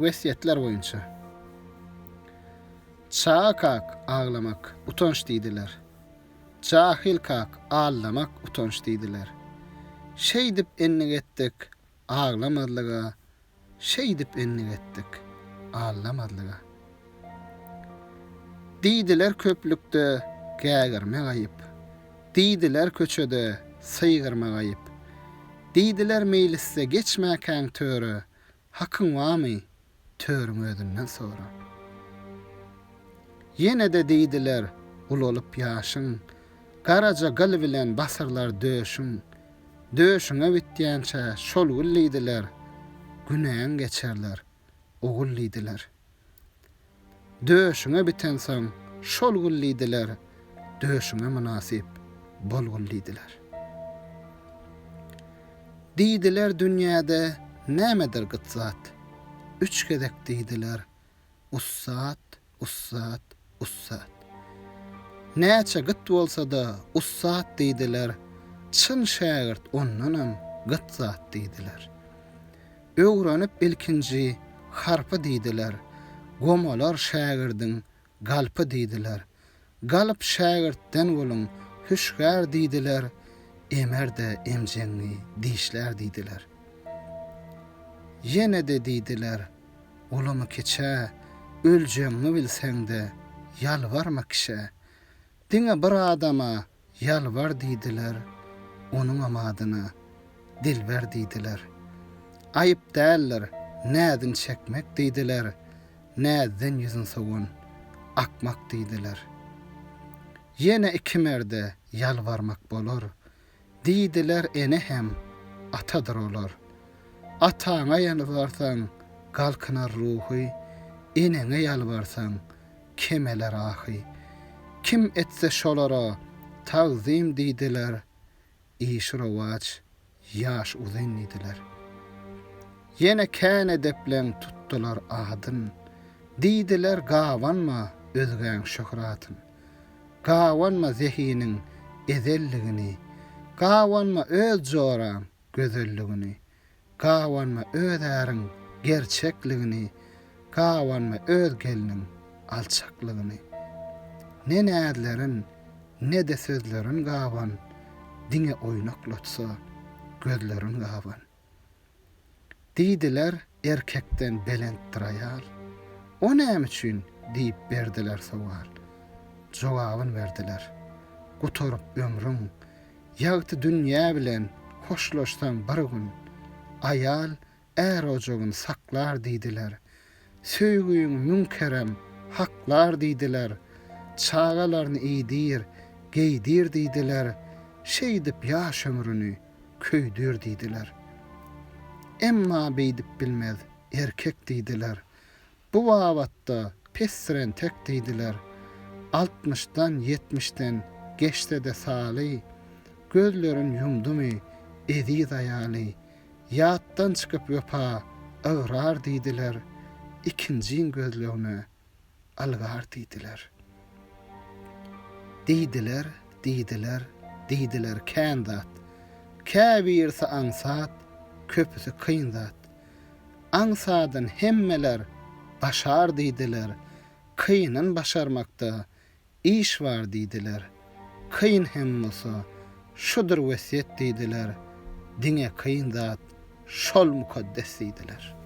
wesiýetler boýunça. Çağak ağlamak utanç diýdiler. Cahil kak ağlamak utanç diýdiler. Şey dip enlik etdik ağlamadylyga, şey dip enlik etdik ağlamadylyga. Diýdiler köplükde gägirmek aýyp. Diýdiler köçede syýgyrmak aýyp. Diýdiler meýlisse geçmäkäň töre, hakyň wamy törüň özünden sonra. Yine de diýdiler ulolup ýaşyň, garaja gyl bilen basarlar döşüň. Döşüňe bitýänçe şol güllidiler, günäň geçerler, ogullidiler. Döşüňe biten soň şol güllidiler, döşüňe münasip bol güllidiler. Diýdiler dünýäde nämedir gytzat? Üç gedek diýdiler, ussat, ussat, ussat. Näçe gyt bolsa-da ussat diýdiler, çyn şägirt ondanam gytzat diýdiler. Öwrenip ilkinji harpy diýdiler, gomalar şägirdiň galpy diýdiler. Galyp şägirtden bolun hüşgär diýdiler, emerde emjeňni diýişler diýdiler. Yine de diýdiler, ulamy keçä, öljeňni bilseňde ýalvarma kişe. Diňe bir adama ýalvar diýdiler, onuň amadyna dilber diýdiler. Aýyp däller, nädin çekmek diýdiler, nädin ýüzüň sogun akmak diýdiler. Yine iki merde ýalvarmak bolur, diýdiler ene hem atadyr olar. Ataňa ýalvarsaň galkynar ruhy, enene ýalvarsaň kemeler ahy. Kim etse şolara tagzim diýdiler, işrawaç ýaş uzyn diýdiler. Yine kän edeplen tutdular adyn, diýdiler gawanma özgäň şöhratyn. Gawanma zehiniň ezelligini, gawanma öz joran gözelligini, gawanma öz äriň gerçekligini, gawanma öz geliniň alçaklygyny. Ne nädlerin, ne de sözlerin gawan, diňe oýnaklatsa gözlerin gawan. Diýdiler erkekden belentdir aýal. O näme üçin diýip berdiler sowal. Jogabyn berdiler. Guturup ömrüň, ýagty dünýä bilen hoşlaşsan bir gün, aýal är ojagyny saklar diýdiler. Söýgüýüň münkerem haklar diýdiler. Çağalaryny iýdir, geýdir diýdiler. Şeýdip ýaş ömrüni köýdir diýdiler. Emma beýdip bilmez erkek diýdiler. Bu wagtda pesiren tek diýdiler. 60'dan 70'den geçte de saly, gözlerin yumdumy ediz aýaly. Ýatdan çykyp ýopa agrar diýdiler. İkinciň gözlerini algar diýdiler. Diýdiler, diýdiler, diýdiler kändat. Käbirse ansat, köpüsü kyndat. Ansadan hemmeler başar diýdiler. Kynan başarmakda iş var diýdiler. Kyn hemmesi şudur wesiýet diýdiler. Diňe kyndat şol mukaddes diýdiler.